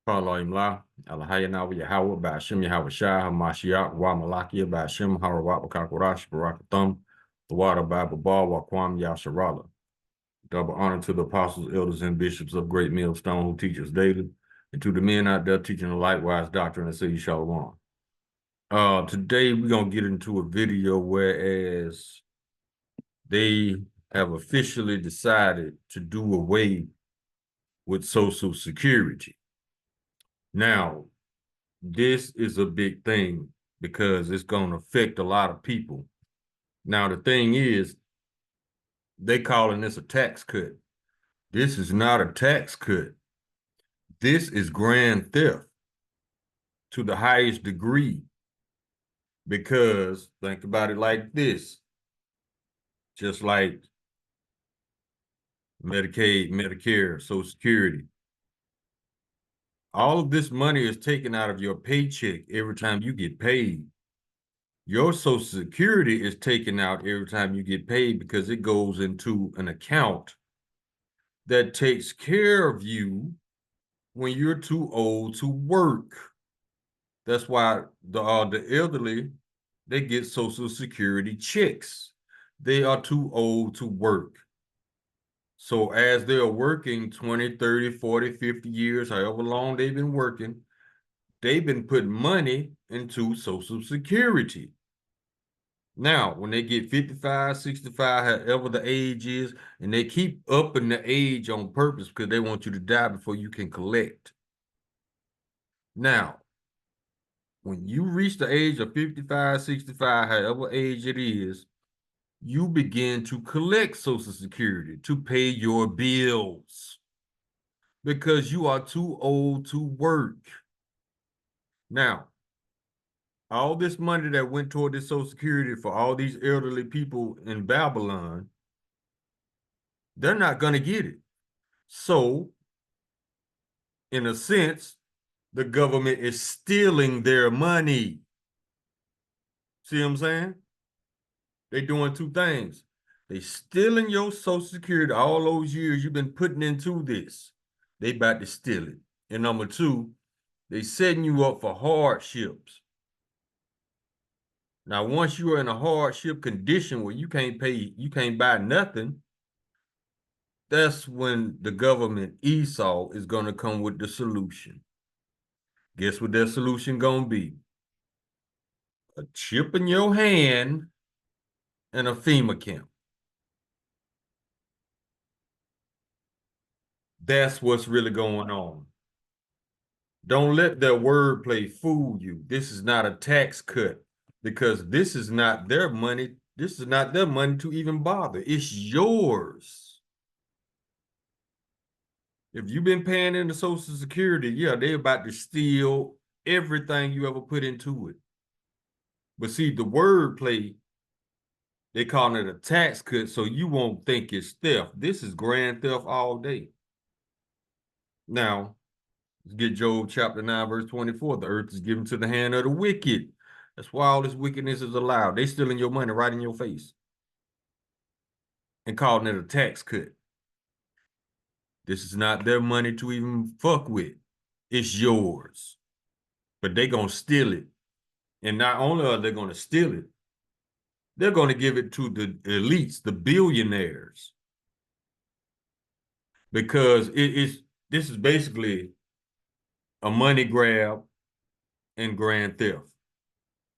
Qala Imla, Alahayana Yahawa, Bashim Yahawa Shah, Hamashiach, Wamalakia, Bashim, Harawat, Kakurash, Barakathum, the water Bible Ball, Wakwam Yasharala. Double honor to the apostles, elders, and bishops of Great Millstone who teach us daily, and to the men out there teaching the likewise doctrine and say Shalom. Today we're gonna get into a video whereas they have officially decided to do away with Social Security. Now, this is a big thing because it's going to affect a lot of people. Now, the thing is, they calling this a tax cut. This is not a tax cut. This is grand theft to the highest degree because think about it like this, just like Medicaid, Medicare, Social Security. All of this money is taken out of your paycheck every time you get paid. Your Social Security is taken out every time you get paid because it goes into an account that takes care of you when you're too old to work. That's why the elderly, they get Social Security checks. They are too old to work. So as they're working 20, 30, 40, 50 years, however long they've been working, they've been putting money into Social Security. Now, when they get 55, 65, however the age is, and they keep upping the age on purpose because they want you to die before you can collect. Now, when you reach the age of 55, 65, however age it is, you begin to collect Social Security to pay your bills because you are too old to work. Now, all this money that went toward this Social Security for all these elderly people in Babylon, they're not going to get it. So, in a sense, the government is stealing their money. See what I'm saying? They're doing two things. They stealing your Social Security all those years you've been putting into this. They about to steal it. And number two, they setting you up for hardships. Now, once you are in a hardship condition where you can't pay, you can't buy nothing, that's when the government Esau is going to come with the solution. Guess what their solution going to be? A chip in your hand and a FEMA camp. That's what's really going on. Don't let their wordplay fool you. This is not a tax cut because this is not their money. This is not their money to even bother. It's yours. If you've been paying into Social Security, yeah, they're about to steal everything you ever put into it. But see, the wordplay, they call it a tax cut, so you won't think it's theft. This is grand theft all day. Now, let's get Job chapter 9, verse 24. The earth is given to the hand of the wicked. That's why all this wickedness is allowed. They stealing your money right in your face and calling it a tax cut. This is not their money to even fuck with. It's yours. But they gonna steal it. And not only are they gonna steal it, they're gonna give it to the elites, the billionaires. Because this is basically a money grab and grand theft.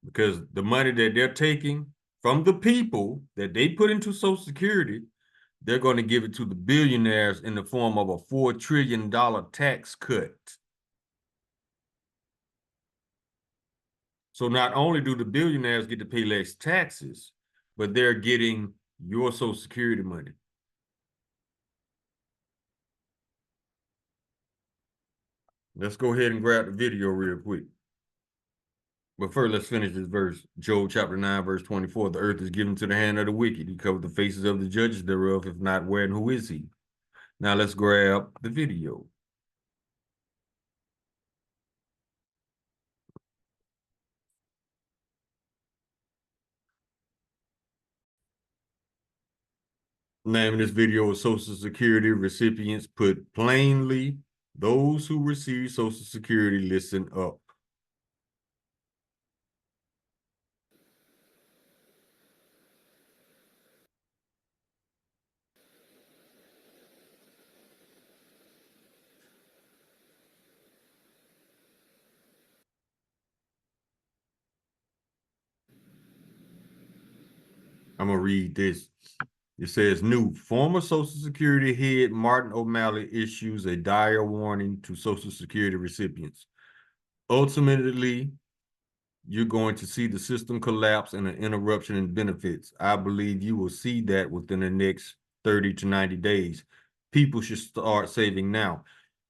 Because the money that they're taking from the people that they put into Social Security, they're going to give it to the billionaires in the form of a $4 trillion tax cut. So not only do the billionaires get to pay less taxes, but they're getting your Social Security money. Let's go ahead and grab the video real quick. But first, let's finish this verse. Job chapter 9, verse 24. The earth is given to the hand of the wicked. He covered the faces of the judges thereof. If not, where and who is he? Now let's grab the video. Name of this video is Social Security recipients put plainly Those who receive Social Security, listen up. I'm going to read this. It says, new former Social Security head Martin O'Malley issues a dire warning to Social Security recipients. Ultimately, you're going to see the system collapse and an interruption in benefits. I believe you will see that within the next 30 to 90 days. People should start saving now.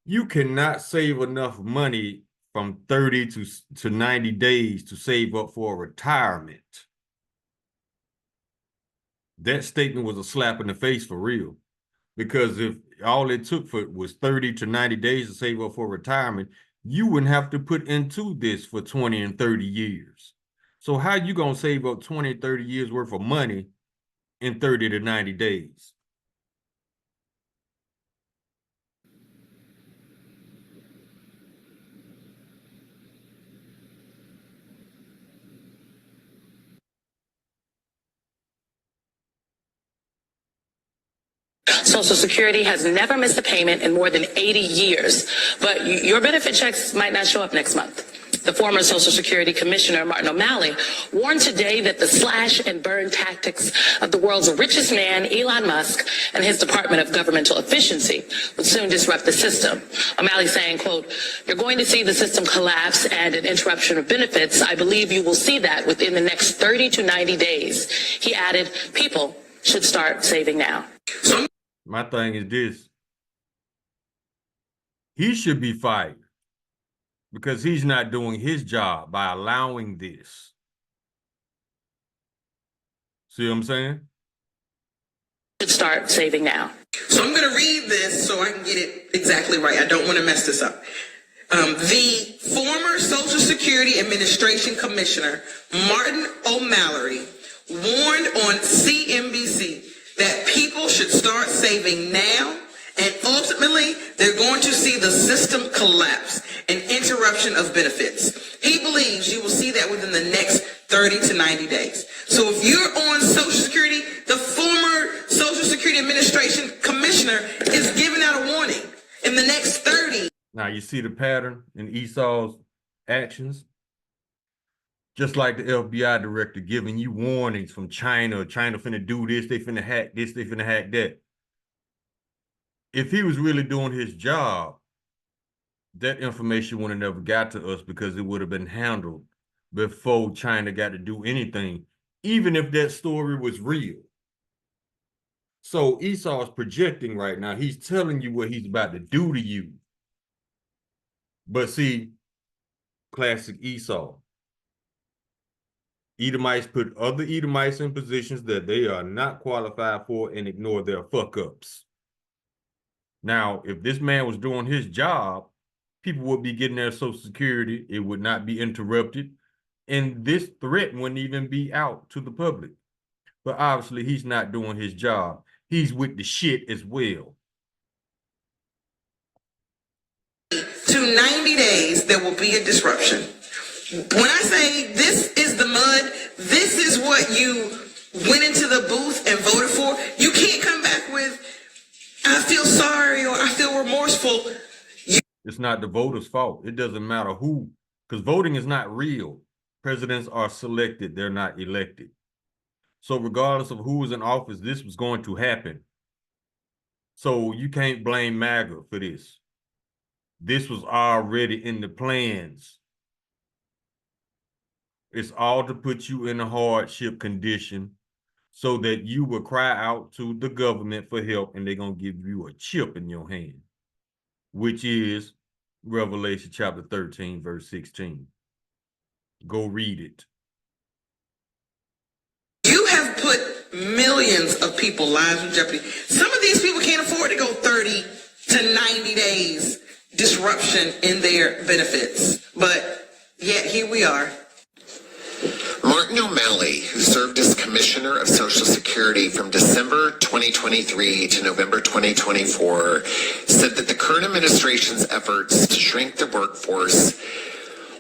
You cannot save enough money from 30 to 90 days to save up for retirement. That statement was a slap in the face for real. Because if all it took for was 30 to 90 days to save up for retirement, you wouldn't have to put into this for 20 and 30 years. So how you going to save up 20 and 30 years worth of money in 30 to 90 days? Social Security has never missed a payment in more than 80 years, but your benefit checks might not show up next month. The former Social Security Commissioner, Martin O'Malley, warned today that the slash and burn tactics of the world's richest man, Elon Musk, and his Department of Governmental Efficiency would soon disrupt the system. O'Malley saying, quote, you're going to see the system collapse and an interruption of benefits. I believe you will see that within the next 30 to 90 days. He added, people should start saving now. My thing is this. He should be fired because he's not doing his job by allowing this. See what I'm saying? Should start saving now. So I'm going to read this so I can get it exactly right. I don't want to mess this up. The former Social Security Administration Commissioner, Martin O'Malley, warned on CNBC that people should start saving now, and ultimately they're going to see the system collapse and interruption of benefits. He believes you will see that within the next 30 to 90 days. So if you're on Social Security, the former Social Security Administration Commissioner is giving out a warning in the next 30. Now you see the pattern in Esau's actions? Just like the FBI director giving you warnings from China finna do this, they finna hack this, they finna hack that. If he was really doing his job, that information would have never got to us because it would have been handled before China got to do anything, even if that story was real. So Esau is projecting right now. He's telling you what he's about to do to you. But see, classic Esau. Edomites put other Edomites in positions that they are not qualified for and ignore their fuck-ups. Now, if this man was doing his job, people would be getting their Social Security. It would not be interrupted. And this threat wouldn't even be out to the public. But obviously, he's not doing his job. He's with the shit as well. To 90 days, there will be a disruption. When I say this is the mud, this is what you went into the booth and voted for, you can't come back with, I feel sorry or I feel remorseful. It's not the voters' fault. It doesn't matter who, because voting is not real. Presidents are selected, they're not elected. So regardless of who is in office, this was going to happen. So you can't blame MAGA for this. This was already in the plans. It's all to put you in a hardship condition so that you will cry out to the government for help and they're going to give you a chip in your hand, which is Revelation chapter 13, verse 16. Go read it. You have put millions of people's lives in jeopardy. Some of these people can't afford to go 30 to 90 days disruption in their benefits. But yet here we are. Mark Martin O'Malley, who served as Commissioner of Social Security from December 2023 to November 2024, said that the current administration's efforts to shrink the workforce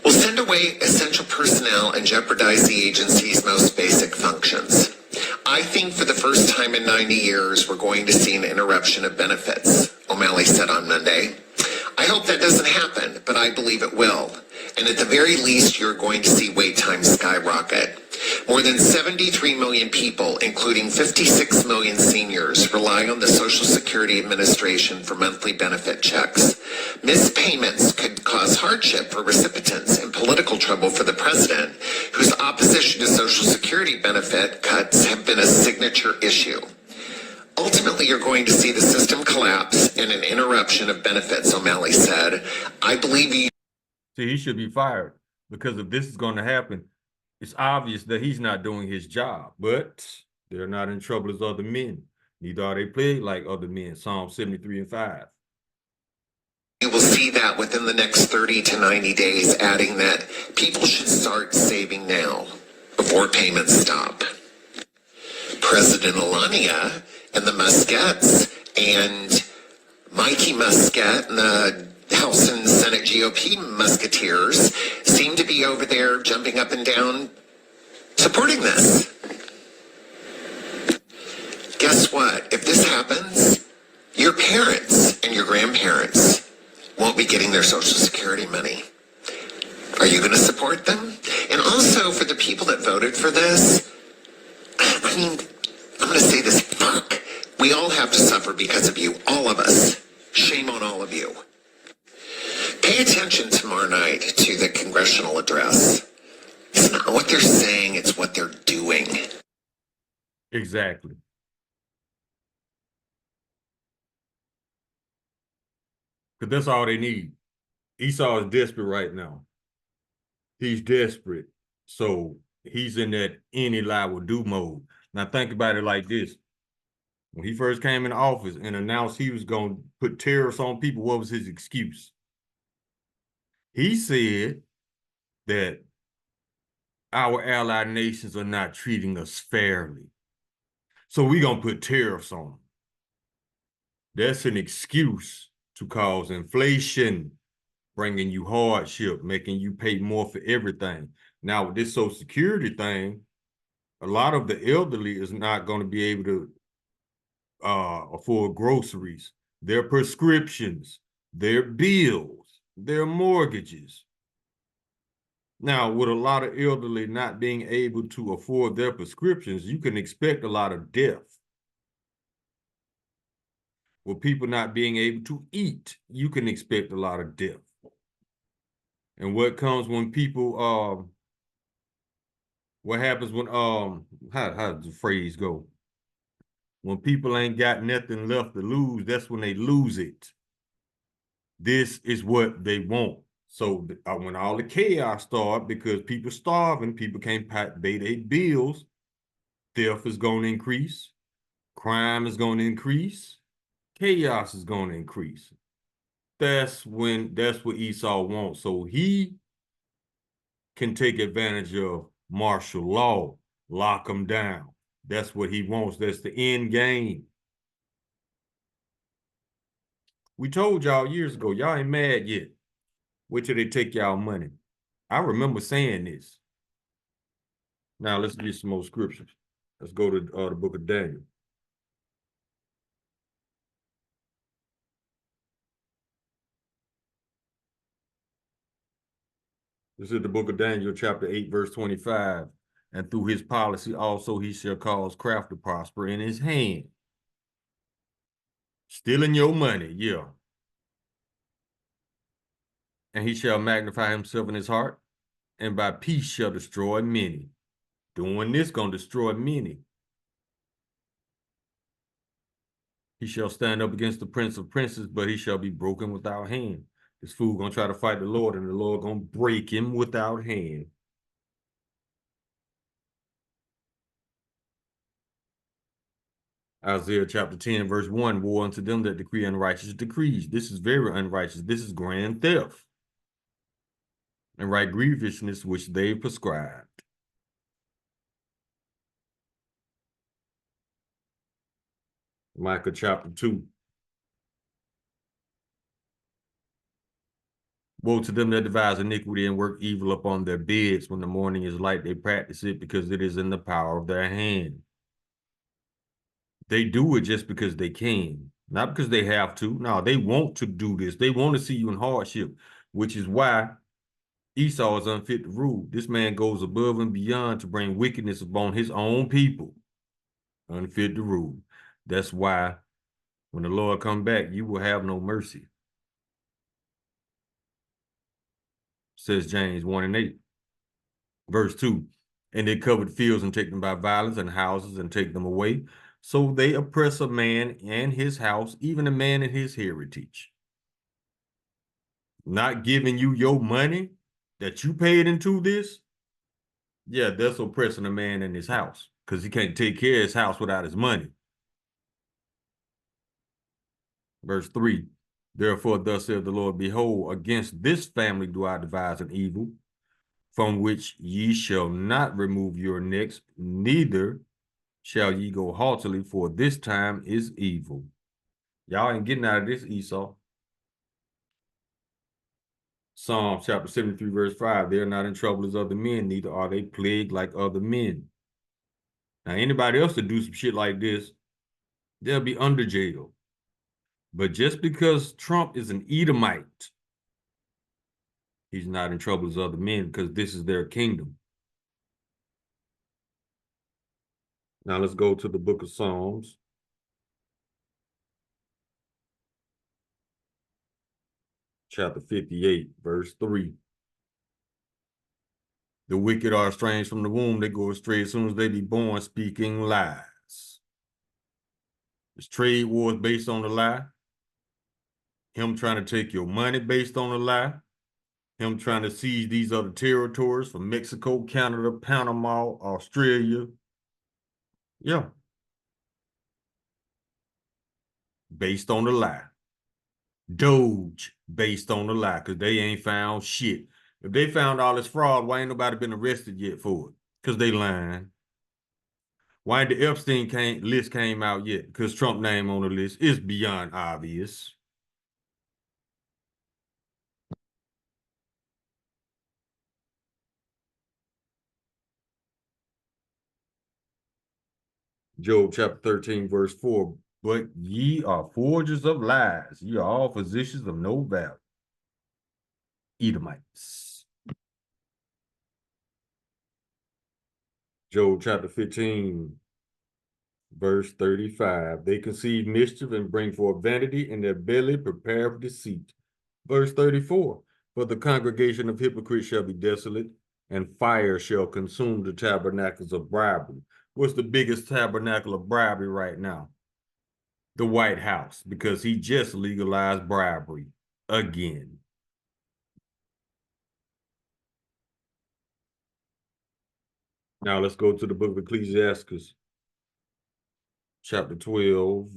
will send away essential personnel and jeopardize the agency's most basic functions. I think for the first time in 90 years, we're going to see an interruption of benefits, O'Malley said on Monday. I hope that doesn't happen, but I believe it will. And at the very least, you're going to see wait times skyrocket. More than 73 million people, including 56 million seniors, rely on the Social Security Administration for monthly benefit checks. Missed payments could cause hardship for recipients and political trouble for the president, whose opposition to Social Security benefit cuts have been a signature issue. Ultimately, you're going to see the system collapse and an interruption of benefits, O'Malley said. I believe you. See, he should be fired, because if this is going to happen, it's obvious that he's not doing his job. But they're not in trouble as other men. Neither are they plagued like other men. Psalm 73:5. You will see that within the next 30 to 90 days, adding that people should start saving now before payments stop. President Melania and the Muskete's and Mikey Musket and the House and Senate GOP Musketeers seem to be over there jumping up and down supporting this. Guess what? If this happens, your parents and your grandparents won't be getting their Social Security money. Are you going to support them? And also for the people that voted for this, I mean, I'm going to say this, fuck. We all have to suffer because of you, all of us. Shame on all of you. Pay attention tomorrow night to the congressional address. It's not what they're saying, it's what they're doing. Exactly. Because that's all they need. Esau is desperate right now. He's desperate. So he's in that any lie will do mode. Now think about it like this. When he first came in office and announced he was going to put tariffs on people, what was his excuse? He said that our allied nations are not treating us fairly. So we're going to put tariffs on them. That's an excuse to cause inflation, bringing you hardship, making you pay more for everything. Now, with this Social Security thing, a lot of the elderly is not going to be able to afford groceries, their prescriptions, their bills, their mortgages. Now, with a lot of elderly not being able to afford their prescriptions, you can expect a lot of death. With people not being able to eat, you can expect a lot of death. And what comes when people, what happens when, how does the phrase go? When people ain't got nothing left to lose, that's when they lose it. This is what they want. So when all the chaos starts, because people starving, people can't pay their bills, theft is going to increase, crime is going to increase, chaos is going to increase. That's what Esau wants. So he can take advantage of martial law, lock them down. That's what he wants. That's the end game. We told y'all years ago, y'all ain't mad yet. Wait till they take y'all money. I remember saying this. Now let's get some more scriptures. Let's go to the book of Daniel. This is the book of Daniel, chapter 8, verse 25. And through his policy also he shall cause craft to prosper in his hand. Stealing your money, yeah. And he shall magnify himself in his heart, and by peace shall destroy many. Doing this gonna destroy many. He shall stand up against the prince of princes, but he shall be broken without hand. This fool gonna try to fight the Lord, and the Lord gonna break him without hand. Isaiah chapter 10, verse 1, woe unto them that decree unrighteous decrees. This is very unrighteous. This is grand theft. And right grievousness which they prescribed. Micah chapter 2. Woe to them that devise iniquity and work evil upon their beds. When the morning is light, they practice it because it is in the power of their hand. They do it just because they can, not because they have to. No, they want to do this. They want to see you in hardship, which is why Esau is unfit to rule. This man goes above and beyond to bring wickedness upon his own people. Unfit to rule. That's why when the Lord come back, you will have no mercy. Says James 1:8. Verse 2. And they covered fields and take them by violence, and houses and take them away. So they oppress a man and his house, even a man and his heritage. Not giving you your money that you paid into this, yeah, that's oppressing a man in his house because he can't take care of his house without his money. Verse 3, therefore thus saith the Lord, behold, against this family do I devise an evil, from which ye shall not remove your necks, neither shall ye go haughtily, for this time is evil. Y'all ain't getting out of this, Esau. Psalm chapter 73, verse 5, they are not in trouble as other men, neither are they plagued like other men. Now, anybody else to do some shit like this, they'll be under jail. But just because Trump is an Edomite, he's not in trouble as other men because this is their kingdom. Now let's go to the book of Psalms. Chapter 58, verse 3. The wicked are estranged from the womb. They go astray as soon as they be born, speaking lies. It's trade wars based on a lie. Him trying to take your money based on a lie. Him trying to seize these other territories from Mexico, Canada, Panama, Australia. Yeah. Based on the lie. Doge based on the lie, because they ain't found shit. If they found all this fraud, why ain't nobody been arrested yet for it? Because they lying. Why ain't the Epstein list came out yet? Because Trump name on the list is beyond obvious. Job chapter 13, verse 4. But ye are forgers of lies. Ye are all physicians of no value. Edomites. Job chapter 15, verse 35. They conceive mischief and bring forth vanity, and their belly prepare for deceit. Verse 34. For the congregation of hypocrites shall be desolate, and fire shall consume the tabernacles of bribery. What's the biggest tabernacle of bribery right now? The White House, because he just legalized bribery again. Now let's go to the book of Ecclesiastes, chapter 12.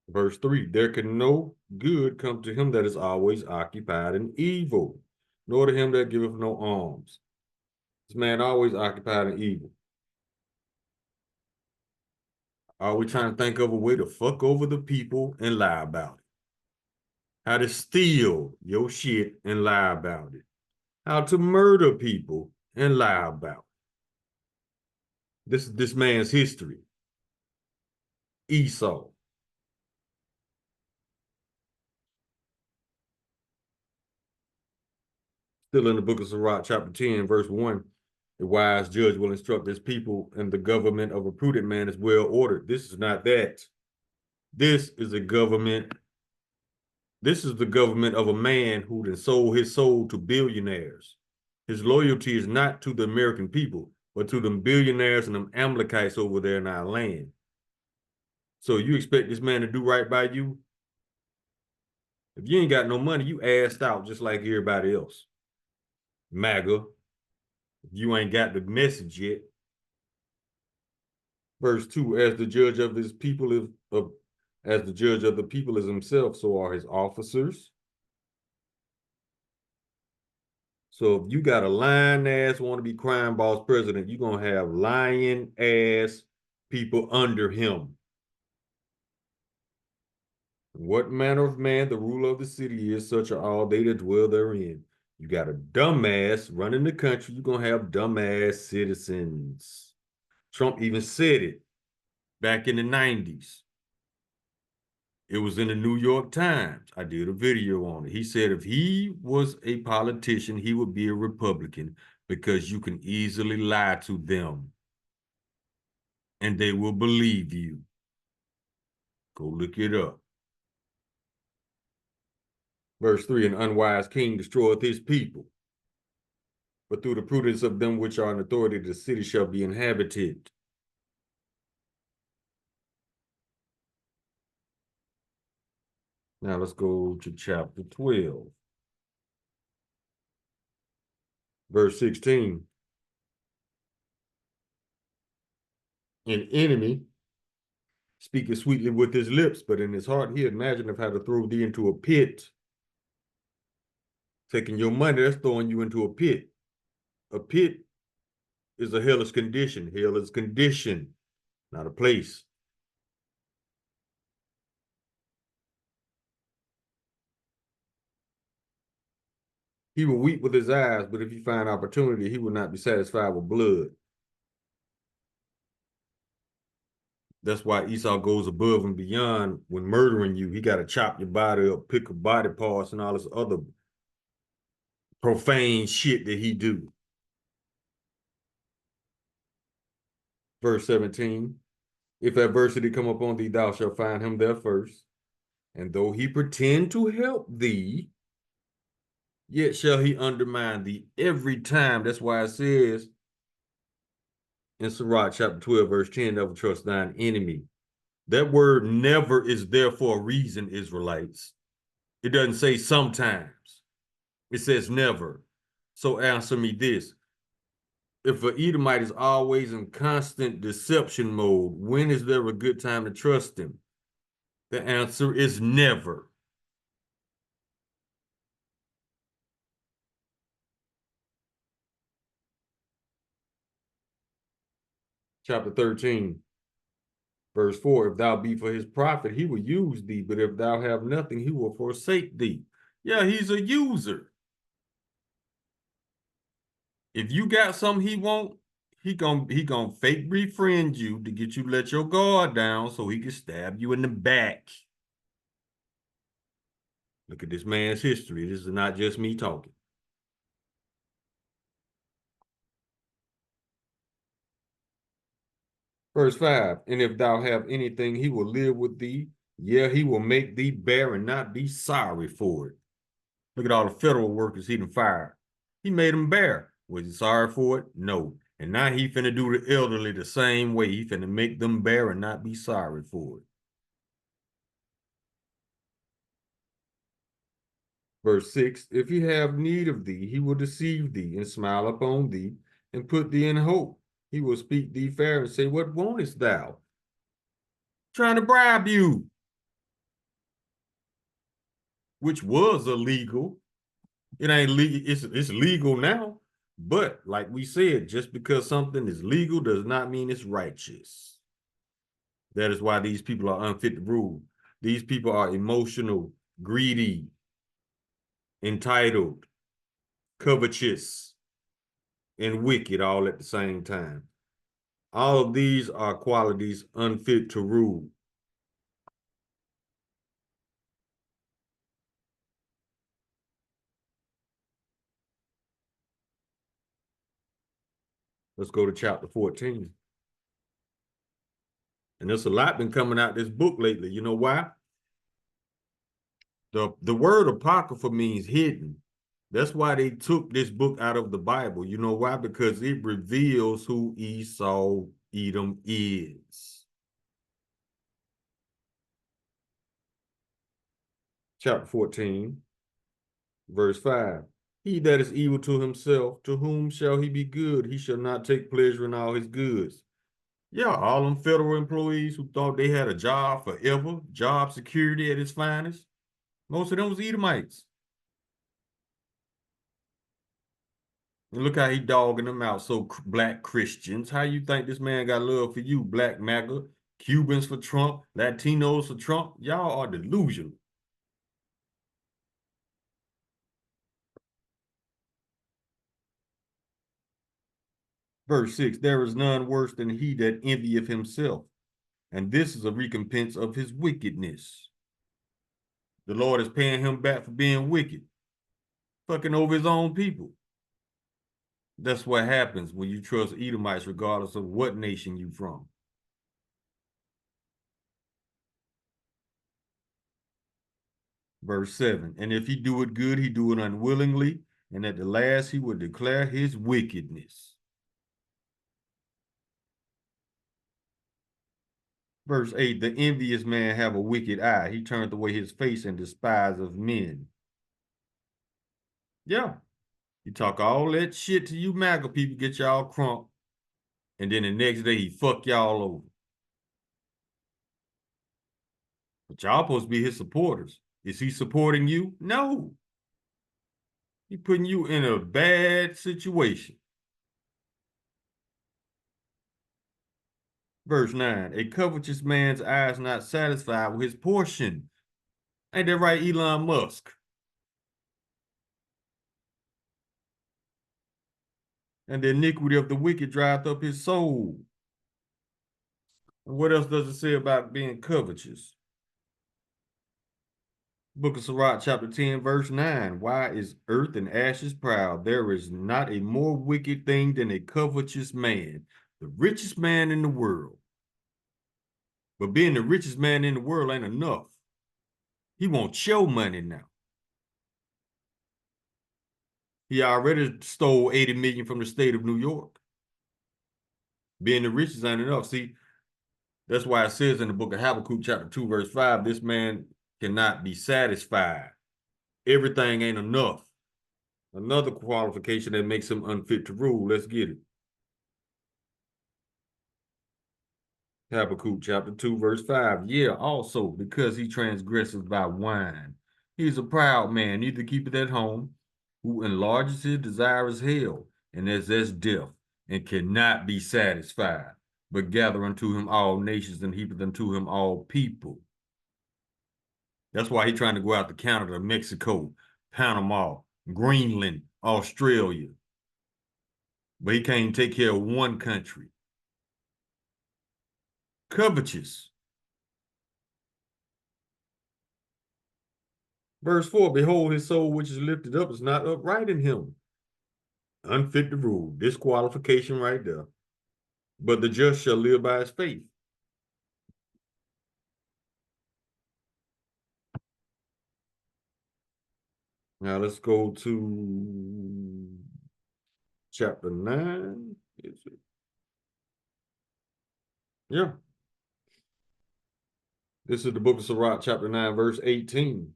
Verse 3, there can no good come to him that is always occupied in evil, nor to him that giveth no alms. This man always occupied in evil. Are we trying to think of a way to fuck over the people and lie about it? How to steal your shit and lie about it? How to murder people and lie about it? This is this man's history. Esau. Still in the book of Sirach, chapter 10, verse 1. The wise judge will instruct his people, and the government of a prudent man is well ordered. This is not that. This is a government. This is the government of a man who then sold his soul to billionaires. His loyalty is not to the American people, but to them billionaires and them Amalekites over there in our land. So you expect this man to do right by you? If you ain't got no money, you assed out just like everybody else. MAGA. You ain't got the message yet. Verse 2, as the judge of his people is as the judge of the people is himself, so are his officers. So if you got a lying ass want to be crime boss president, you're gonna have lying ass people under him. What manner of man the ruler of the city is, such are all they that dwell therein. You got a dumbass running the country, you're gonna have dumbass citizens. Trump even said it back in the 90s. It was in the New York Times. I did a video on it. He said if he was a politician, he would be a Republican because you can easily lie to them and they will believe you. Go look it up. Verse 3, an unwise king destroyeth his people, but through the prudence of them which are in authority, the city shall be inhabited. Now let's go to chapter 12. Verse 16. An enemy speaketh sweetly with his lips, but in his heart he imagineth how to throw thee into a pit. Taking your money, that's throwing you into a pit. A pit is a hellish condition. Hell is condition, not a place. He will weep with his eyes, but if he find opportunity, he will not be satisfied with blood. That's why Esau goes above and beyond when murdering you. He got to chop your body up, pick up body parts, and all this other profane shit that he do. Verse 17, if adversity come upon thee, thou shalt find him there first. And though he pretend to help thee, yet shall he undermine thee every time. That's why it says in Sirach chapter 12, verse 10, never trust thine enemy. That word never is there for a reason, Israelites. It doesn't say sometimes. It says never. So answer me this. If an Edomite is always in constant deception mode, when is there a good time to trust him? The answer is never. Chapter 13, verse 4, if thou be for his profit, he will use thee, but if thou have nothing, he will forsake thee. Yeah, he's a user. If you got something he want, he gonna fake befriend you to get you to let your guard down so he can stab you in the back. Look at this man's history. This is not just me talking. Verse 5, and if thou have anything, he will live with thee. Yeah, he will make thee bear and not be sorry for it. Look at all the federal workers he done fired. He made them bear. Was he sorry for it? No. And now he finna do the elderly the same way. He finna make them bear and not be sorry for it. Verse 6, if he have need of thee, he will deceive thee and smile upon thee and put thee in hope. He will speak thee fair and say, what wantest thou? Trying to bribe you, which was illegal. It ain't legal. It's legal now. But like we said, just because something is legal does not mean it's righteous. That is why these people are unfit to rule. These people are emotional, greedy, entitled, covetous, and wicked all at the same time. All of these are qualities unfit to rule. Let's go to chapter 14. And there's a lot been coming out this book lately. You know why? The word apocrypha means hidden. That's why they took this book out of the Bible. You know why? Because it reveals who Esau, Edom is. Chapter 14, verse 5. He that is evil to himself, to whom shall he be good? He shall not take pleasure in all his goods. Yeah, all them federal employees who thought they had a job forever, job security at its finest, most of them was Edomites. And look how he dogging them out. So black Christians, how you think this man got love for you? Black MAGA, Cubans for Trump, Latinos for Trump. Y'all are delusional. Verse 6, there is none worse than he that envieth himself, and this is a recompense of his wickedness. The Lord is paying him back for being wicked, fucking over his own people. That's what happens when you trust Edomites, regardless of what nation you from. Verse 7, and if he do it good, he do it unwillingly, and at the last he will declare his wickedness. Verse 8, the envious man have a wicked eye. He turneth away his face and despise of men. Yeah. You talk all that shit to you MAGA people, get y'all crump, and then the next day he fuck y'all over. But y'all supposed to be his supporters. Is he supporting you? No. He putting you in a bad situation. Verse 9, a covetous man's eye is not satisfied with his portion. Ain't that right, Elon Musk? And the iniquity of the wicked drieth up his soul. And what else does it say about being covetous? Book of Sirach, chapter 10, verse 9. Why is earth and ashes proud? There is not a more wicked thing than a covetous man, the richest man in the world. But being the richest man in the world ain't enough. He wants your money now. He already stole 80 million from the state of New York. Being the richest ain't enough. See, that's why it says in the book of Habakkuk, chapter 2, verse 5, this man cannot be satisfied. Everything ain't enough. Another qualification that makes him unfit to rule. Let's get it. Habakkuk chapter 2, verse 5. Yeah, also, because he transgresses by wine. He's a proud man, neither keepeth at home, who enlarges his desire as hell, and as death, and cannot be satisfied, but gather unto him all nations, and heapeth unto him all people. That's why he's trying to go out to Canada, Mexico, Panama, Greenland, Australia. But he can't take care of one country. Covetous. Verse 4, behold, his soul which is lifted up is not upright in him. Unfit to rule. Disqualification right there. But the just shall live by his faith. Now let's go to chapter 9. Is it? Yeah. This is the book of Sirach, chapter 9, verse 18.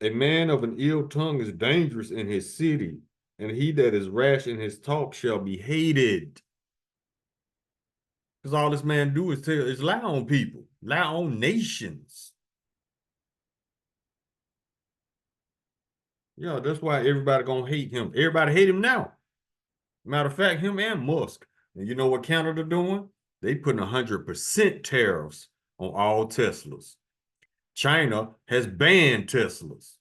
A man of an ill tongue is dangerous in his city, and he that is rash in his talk shall be hated. Because all this man do is lie on people, lie on nations. Yeah, that's why everybody gonna hate him. Everybody hate him now. Matter of fact, him and Musk. And you know what Canada doing? They putting 100% tariffs on all Teslas. China has banned Teslas.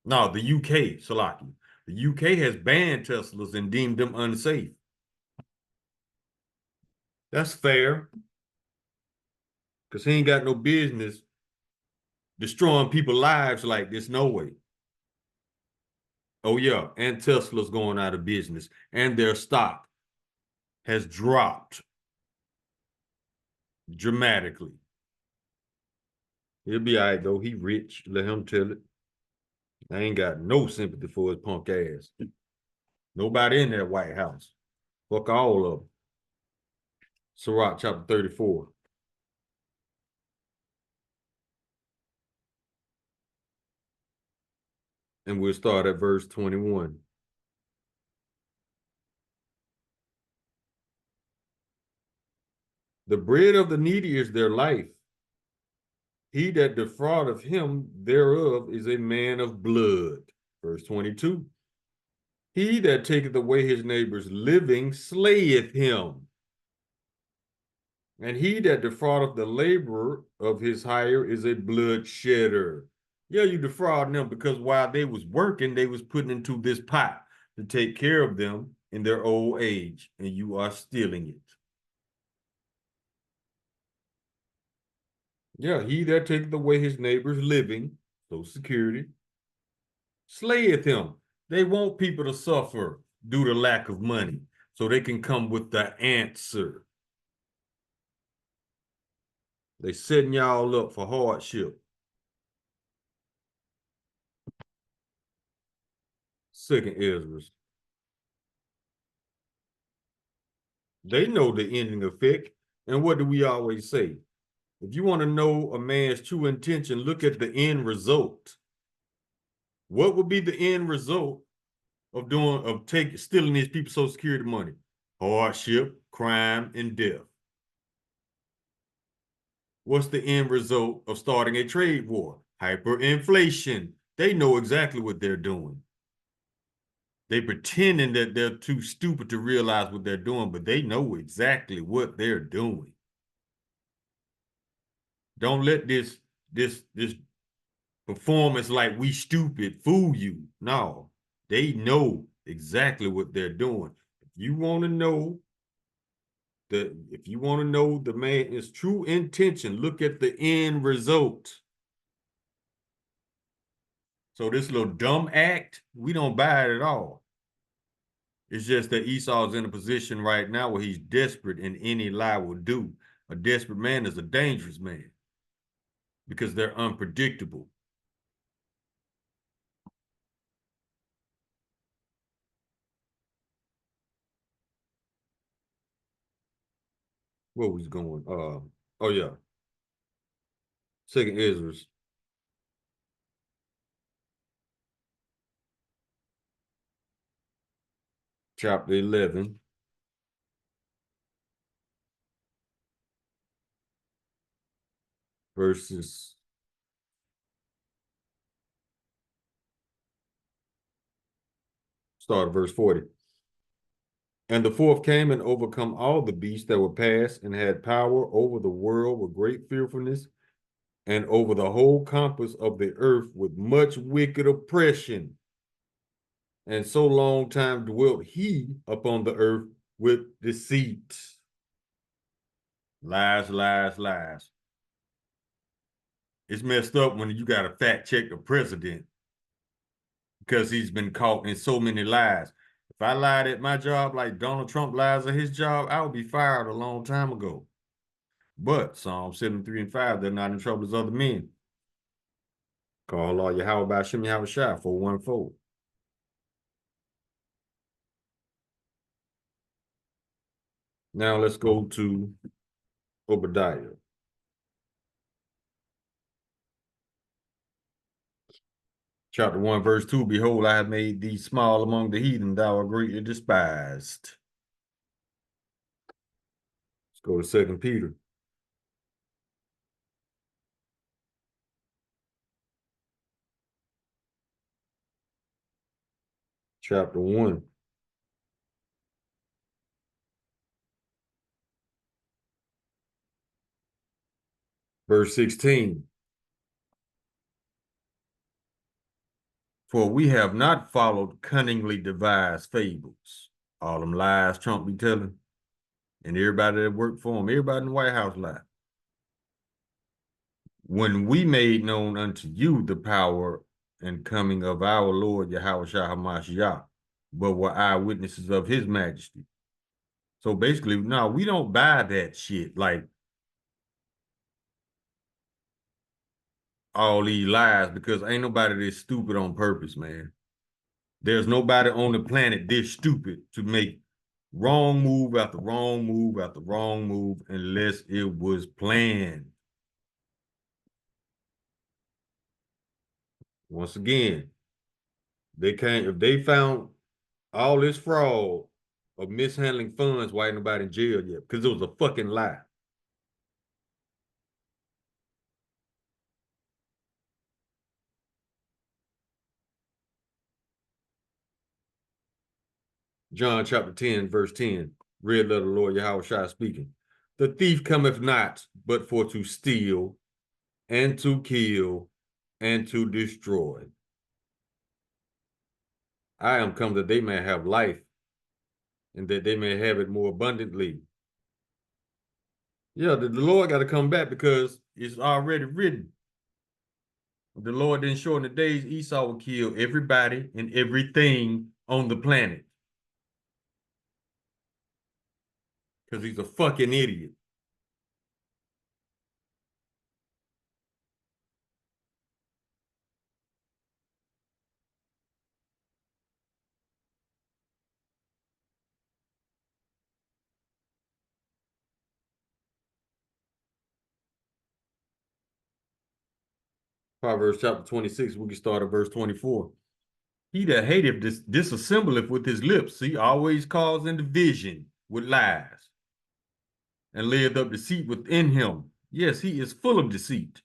No, the UK, Salaki. The UK has banned Teslas and deemed them unsafe. That's fair. Because he ain't got no business destroying people's lives like this, no way. Oh yeah, and Tesla's going out of business, and their stock has dropped dramatically. He'll be all right, though. He rich. Let him tell it. I ain't got no sympathy for his punk ass. Nobody in that White House. Fuck all of them. Sirach chapter 34. And we'll start at verse 21. The bread of the needy is their life. He that defraudeth him thereof is a man of blood. Verse 22. He that taketh away his neighbor's living slayeth him. And he that defraudeth the laborer of his hire is a bloodshedder. Yeah, you defrauding them because while they was working, they was putting into this pot to take care of them in their old age, and you are stealing it. Yeah, he that taketh away his neighbor's living, Social Security, slayeth him. They want people to suffer due to lack of money so they can come with the answer. They setting y'all up for hardship. Second Ezra. They know the ending effect. And what do we always say? If you want to know a man's true intention, look at the end result. What would be the end result of stealing these people's Social Security money? Hardship, crime, and death. What's the end result of starting a trade war? Hyperinflation. They know exactly what they're doing. They pretending that they're too stupid to realize what they're doing, but they know exactly what they're doing. Don't let this performance like we stupid fool you. No, they know exactly what they're doing. If you want to know the man's true intention, look at the end result. So this little dumb act, we don't buy it at all. It's just that Esau's in a position right now where he's desperate and any lie will do. A desperate man is a dangerous man because they're unpredictable. Where was going? Oh yeah. Second Ezra. Chapter 11. Verses start at verse 40. And the fourth came and overcome all the beasts that were passed and had power over the world with great fearfulness and over the whole compass of the earth with much wicked oppression. And so long time dwelt he upon the earth with deceit. Lies, lies, lies. It's messed up when you got to fact check the president because he's been caught in so many lies. If I lied at my job like Donald Trump lies at his job, I would be fired a long time ago. But Psalm 73 and 5, they're not in trouble as other men. Call Allah Yahweh Bashim Yahweh Shai 414. Now let's go to Obadiah. Chapter 1, verse 2, behold, I have made thee small among the heathen, thou art greatly despised. Let's go to 2 Peter. Chapter 1. Verse 16. For we have not followed cunningly devised fables. All them lies Trump be telling. And everybody that worked for him, everybody in the White House lied. When we made known unto you the power and coming of our Lord Yahweh Shah HaMashiach, but were eyewitnesses of his majesty. So basically, no, we don't buy that shit. Like all these lies, because ain't nobody this stupid on purpose, man. There's nobody on the planet this stupid to make wrong move after wrong move after wrong move unless it was planned. Once again, if they found all this fraud of mishandling funds, why ain't nobody in jail yet? Because it was a fucking lie. John chapter 10, verse 10. Red letter Lord Yahweh Shai speaking. The thief cometh not, but for to steal, and to kill, and to destroy. I am come that they may have life, and that they may have it more abundantly. Yeah, the Lord got to come back because it's already written. The Lord didn't shorten the days, Esau will kill everybody and everything on the planet. Because he's a fucking idiot. Proverbs chapter 26, we can start at verse 24. He that hateth disassembleth with his lips. See, always causing division with lies. And layeth up deceit within him. Yes, he is full of deceit.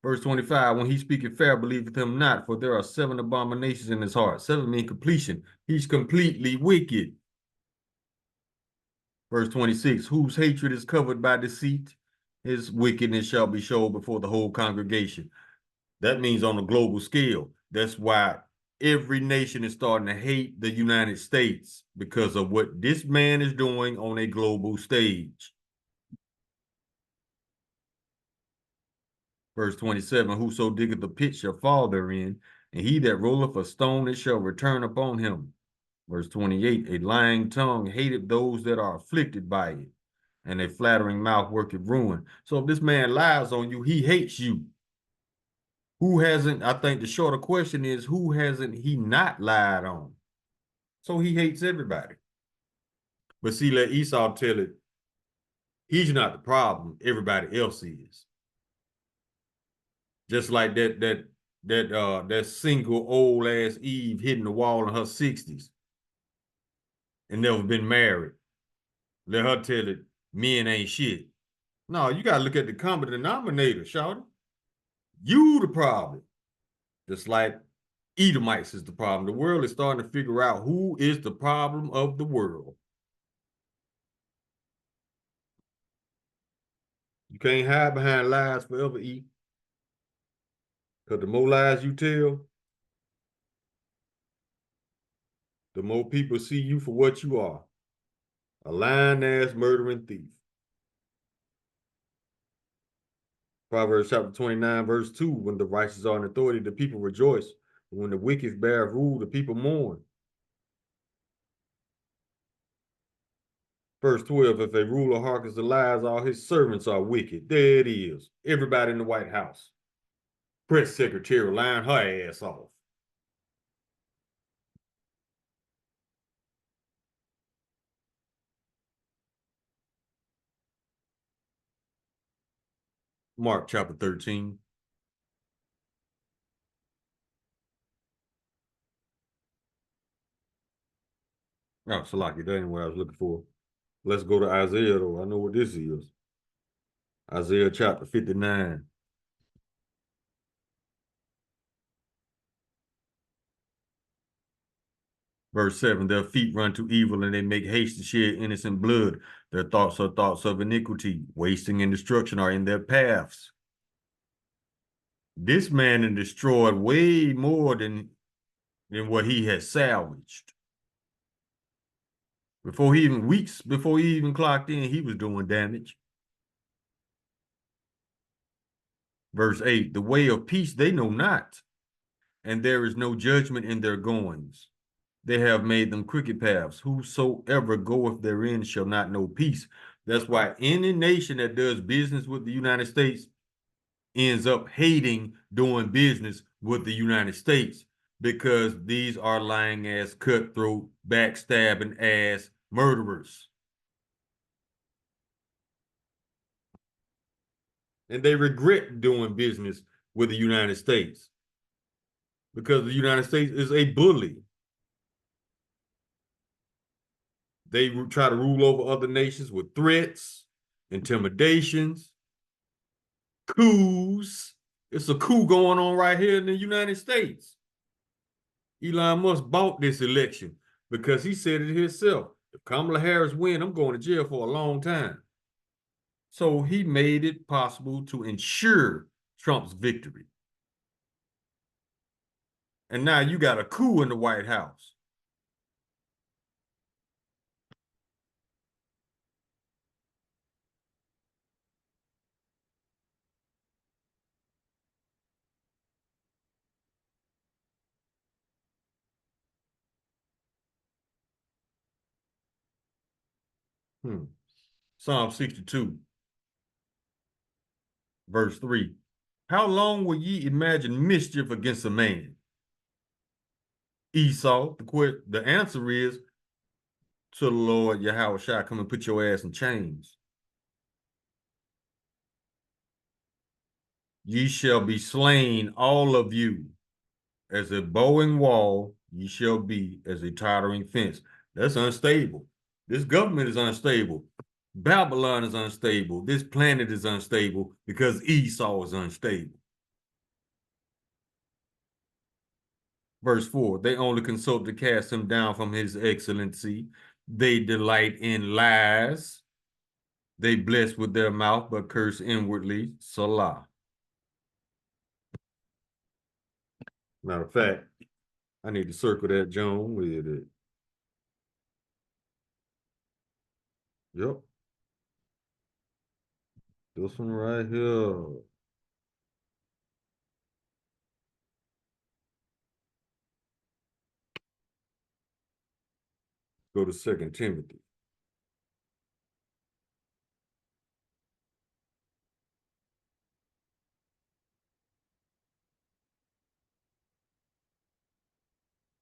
Verse 25, when he speaketh fair, believeth him not, for there are 7 abominations in his heart. 7 mean completion. He's completely wicked. Verse 26, whose hatred is covered by deceit, his wickedness shall be showed before the whole congregation. That means on a global scale. That's why every nation is starting to hate the United States because of what this man is doing on a global stage. Verse 27, whoso diggeth a pit shall fall therein, and he that rolleth a stone, it shall return upon him. Verse 28, a lying tongue hated those that are afflicted by it, and a flattering mouth worketh ruin. So if this man lies on you, he hates you. Who hasn't, I think the shorter question is, who hasn't he not lied on? So he hates everybody. But see, let Esau tell it, he's not the problem, everybody else is. Just like that single old ass Eve hitting the wall in her 60s and never been married. Let her tell it, men ain't shit. No, you gotta look at the common denominator, shawty. You the problem. Just like Edomites is the problem. The world is starting to figure out who is the problem of the world. You can't hide behind lies forever, E. Because the more lies you tell, the more people see you for what you are. A lying ass murdering thief. Proverbs chapter 29, verse 2, when the righteous are in authority, the people rejoice. But when the wicked bear rule, the people mourn. Verse 12, if a ruler hearkens to lies, all his servants are wicked. There it is. Everybody in the White House. Press secretary lying her ass off. Mark chapter 13. Oh, Salaki, that ain't what I was looking for. Let's go to Isaiah, though. I know what this is. Isaiah chapter 59. Verse 7, their feet run to evil and they make haste to shed innocent blood. Their thoughts are thoughts of iniquity. Wasting and destruction are in their paths. This man had destroyed way more than what he had salvaged. Weeks before he even clocked in, he was doing damage. Verse 8, the way of peace they know not, and there is no judgment in their goings. They have made them crooked paths. Whosoever goeth therein shall not know peace. That's why any nation that does business with the United States ends up hating doing business with the United States, because these are lying ass, cutthroat, backstabbing ass murderers. And they regret doing business with the United States because the United States is a bully. They try to rule over other nations with threats, intimidations, coups. It's a coup going on right here in the United States. Elon Musk bought this election. because he said it himself. If Kamala Harris win, I'm going to jail for a long time. So he made it possible to ensure Trump's victory. And now you got a coup in the White House. Psalm 62, verse 3. How long will ye imagine mischief against a man? Esau, the answer is, to the Lord Yahweh Shai, come and put your ass in chains. Ye shall be slain, all of you. As a bowing wall, ye shall be as a tottering fence. That's unstable. This government is unstable. Babylon is unstable. This planet is unstable because Esau is unstable. Verse 4, they only consult to cast him down from his excellency. They delight in lies. They bless with their mouth, but curse inwardly. Salah. Matter of fact, I need to circle that Joan with it. Yep. This one right here. Go to 2 Timothy.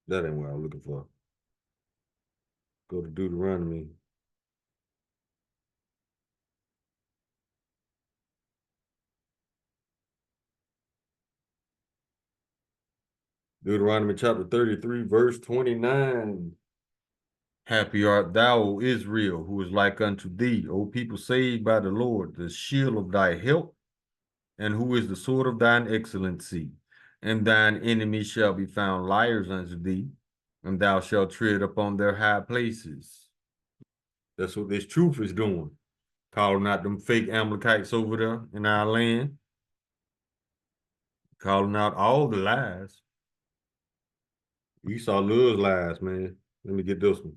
That ain't what I'm looking for. Go to Deuteronomy. Deuteronomy chapter 33, verse 29. Happy art thou, O Israel, who is like unto thee, O people saved by the Lord, the shield of thy help, and who is the sword of thine excellency. And thine enemies shall be found liars unto thee, and thou shalt tread upon their high places. That's what this truth is doing. Calling out them fake Amalekites over there in our land. Calling out all the lies. Esau loves lies, man. Let me get this one.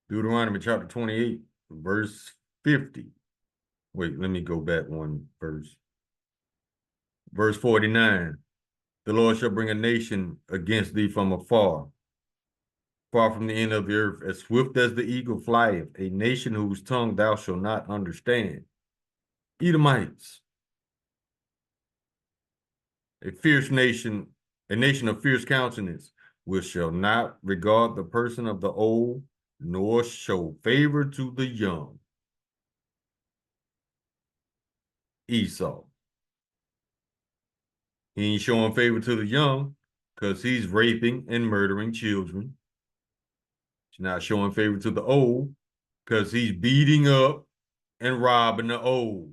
Deuteronomy chapter 28, verse 50. Wait, let me go back one verse. Verse 49. The Lord shall bring a nation against thee from afar, far from the end of the earth, as swift as the eagle flieth, a nation whose tongue thou shalt not understand. Edomites. A fierce nation, a nation of fierce countenance, which shall not regard the person of the old, nor show favor to the young. Esau. He ain't showing favor to the young because he's raping and murdering children. He's not showing favor to the old because he's beating up and robbing the old.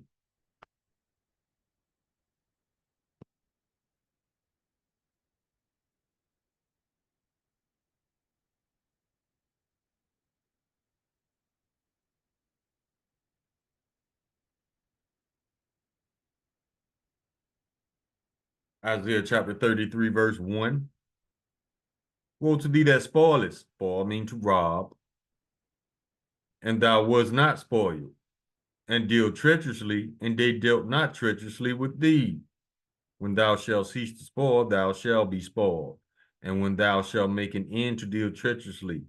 Isaiah chapter 33, verse 1. Woe to thee that spoilest. Spoil mean to rob. And thou wast not spoiled, and deal treacherously, and they dealt not treacherously with thee. When thou shalt cease to spoil, thou shalt be spoiled. And when thou shalt make an end to deal treacherously,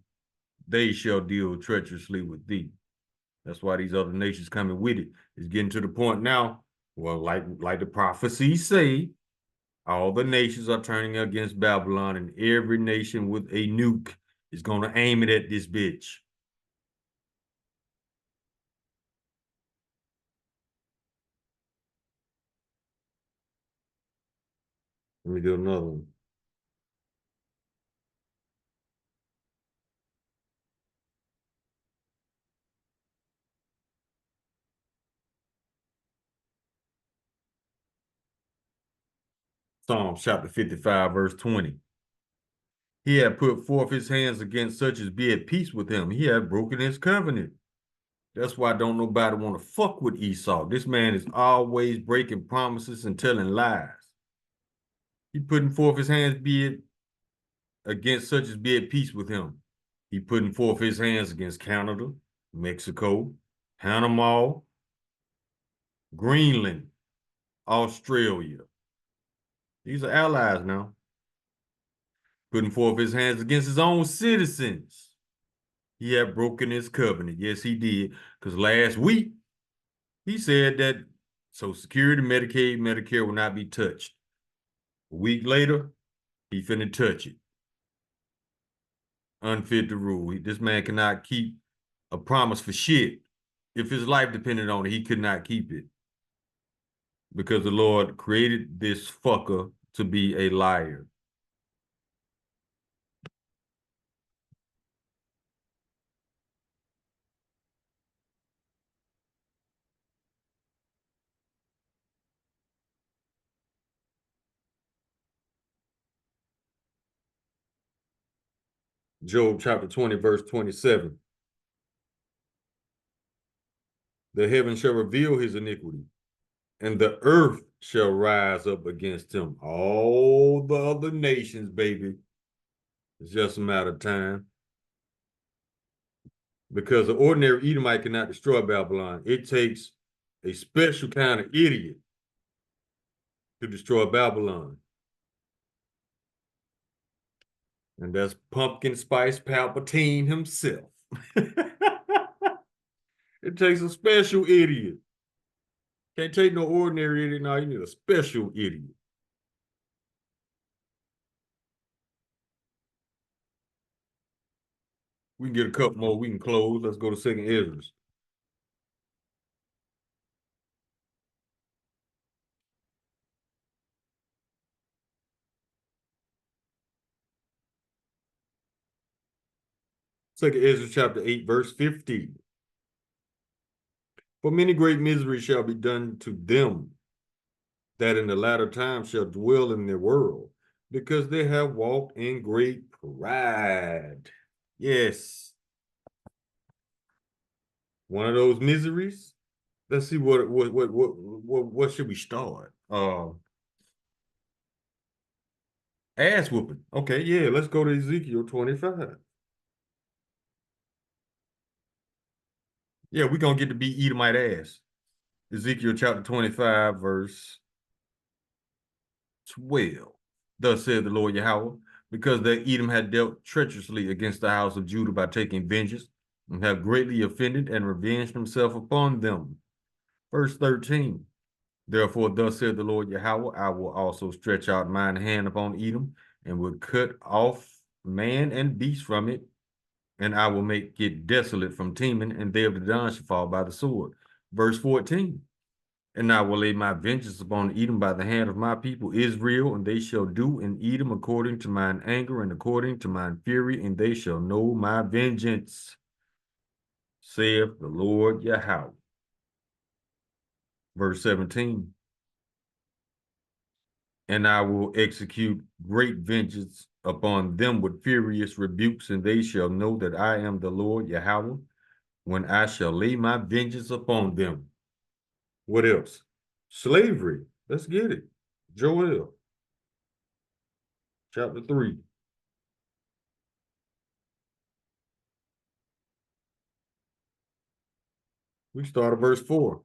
they shall deal treacherously with thee. That's why these other nations coming with it. It's getting to the point now, well, like the prophecies say, All the nations are turning against Babylon, and every nation with a nuke is going to aim it at this bitch. Let me do another one. Psalm chapter 55, verse 20. He had put forth his hands against such as be at peace with him. He had broken his covenant. That's why don't nobody want to fuck with Esau. This man is always breaking promises and telling lies. He putting forth his hands be it against such as be at peace with him. He putting forth his hands against Canada, Mexico, Panama, Greenland, Australia. These are allies now. Putting forth his hands against his own citizens. He had broken his covenant. Yes, he did. Because last week, he said that Social Security, Medicaid, Medicare will not be touched. A week later, he finna touch it. Unfit to rule. This man cannot keep a promise for shit. If his life depended on it, he could not keep it. Because the Lord created this fucker to be a liar. Job chapter 20, verse 27. The heaven shall reveal his iniquity, and the earth shall rise up against him. All the other nations, baby. It's just a matter of time. Because the ordinary Edomite cannot destroy Babylon. It takes a special kind of idiot to destroy Babylon. And that's Pumpkin Spice Palpatine himself. It takes a special idiot. Can't take no ordinary idiot. No, you need a special idiot. We can get a couple more. We can close. Let's go to 2nd Ezra. Second Ezra chapter 8, verse 50. For many great miseries shall be done to them that in the latter time shall dwell in their world, because they have walked in great pride. Yes. One of those miseries. Let's see what should we start? Ass whooping. Okay, yeah, let's go to Ezekiel 25. Yeah, we're gonna get to be Edomite ass. Ezekiel chapter 25, verse 12. Thus said the Lord Yahweh, because that Edom had dealt treacherously against the house of Judah by taking vengeance, and have greatly offended and revenged himself upon them. Verse 13. Therefore, thus said the Lord Yahweh, I will also stretch out mine hand upon Edom, and will cut off man and beast from it, and I will make it desolate from Teman, and they of Dedan shall fall by the sword. Verse 14. And I will lay my vengeance upon Edom by the hand of my people Israel, and they shall do in Edom according to mine anger and according to mine fury, and they shall know my vengeance, saith the Lord Yahweh. Verse 17. And I will execute great vengeance upon them with furious rebukes, and they shall know that I am the Lord Yahweh, when I shall lay my vengeance upon them. What else? Slavery. Let's get it. Joel chapter 3. We start at verse 4.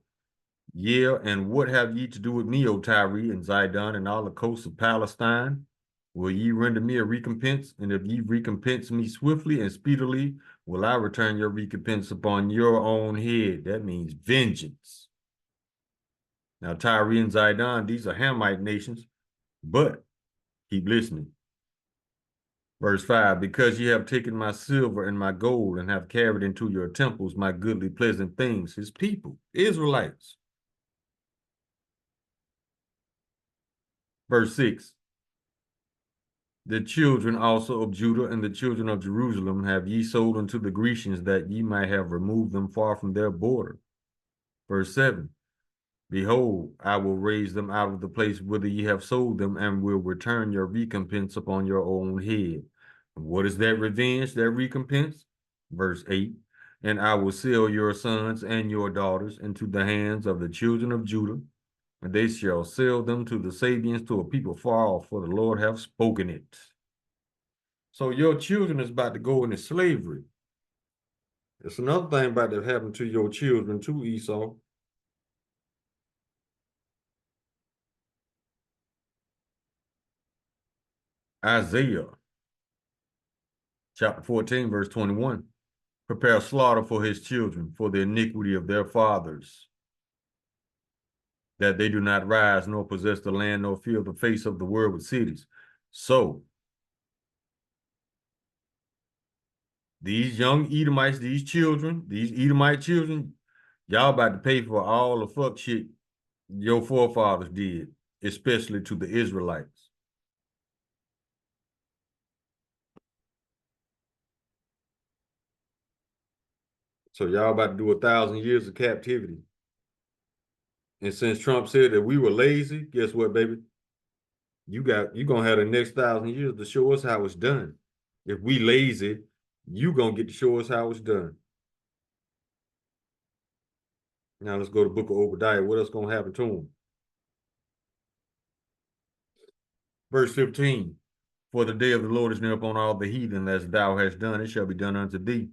Yeah, and what have ye to do with me, O Tyre and Zidon, and all the coasts of Palestine? Will ye render me a recompense? And if ye recompense me swiftly and speedily, will I return your recompense upon your own head? That means vengeance. Now, Tyre and Zidon, these are Hamite nations. But keep listening. Verse 5, because ye have taken my silver and my gold and have carried into your temples my goodly pleasant things, his people, Israelites. Verse 6, the children also of Judah and the children of Jerusalem have ye sold unto the Grecians, that ye might have removed them far from their border. Verse 7, behold, I will raise them out of the place whither ye have sold them, and will return your recompense upon your own head. What is that revenge, that recompense? Verse 8, and I will sell your sons and your daughters into the hands of the children of Judah, and they shall sell them to the Sabians, to a people far off, for the Lord hath spoken it. So your children is about to go into slavery. It's another thing about to happen to your children too, Esau. Isaiah chapter 14, verse 21. Prepare slaughter for his children, for the iniquity of their fathers, that they do not rise, nor possess the land, nor fill the face of the world with cities. So, these young Edomites, these children, these Edomite children, y'all about to pay for all the fuck shit your forefathers did, especially to the Israelites. So y'all about to do 1,000 years of captivity. And since Trump said that we were lazy, guess what, baby? You're gonna have the next 1,000 years to show us how it's done. If we lazy, you gonna get to show us how it's done. Now let's go to the book of Obadiah. What else gonna happen to him? Verse 15, for the day of the Lord is near upon all the heathen, as thou hast done, it shall be done unto thee.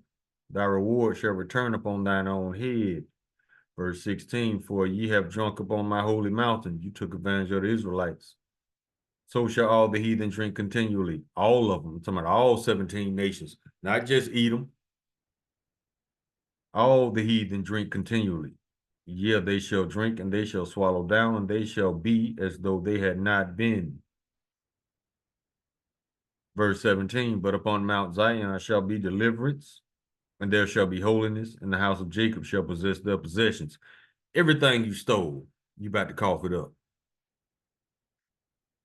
Thy reward shall return upon thine own head. Verse 16, for ye have drunk upon my holy mountain. You took advantage of the Israelites. So shall all the heathen drink continually. All of them. I'm talking about all 17 nations, not just Edom. All the heathen drink continually. Yeah, they shall drink, and they shall swallow down, and they shall be as though they had not been. Verse 17, but upon Mount Zion shall be deliverance, and there shall be holiness, and the house of Jacob shall possess their possessions. Everything you stole, you about to cough it up.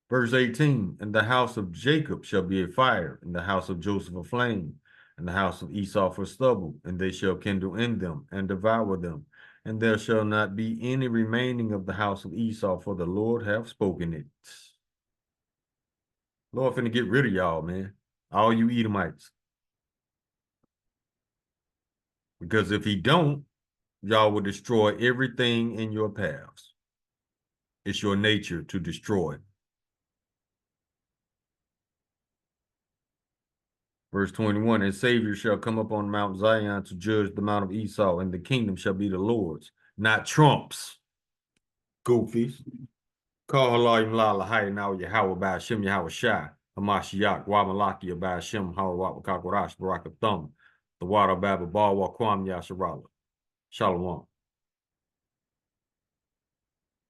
Verse 18, and the house of Jacob shall be a fire, and the house of Joseph a flame, and the house of Esau for stubble, and they shall kindle in them and devour them. And there shall not be any remaining of the house of Esau, for the Lord hath spoken it. Lord finna get rid of y'all, man. All you Edomites. Because if he don't, y'all will destroy everything in your paths. It's your nature to destroy. Verse 21, and Savior shall come up on Mount Zion to judge the mount of Esau, and the kingdom shall be the Lord's, not Trump's. Goofies. Call Halayim La Lahai now Yahweh by Hashem Yahweh Shai, Hamashiach, Wamalaki by Hashem, Hawawakakorash, Barakathum, the water Baba Bawa Kwam Yasharala. Shalom.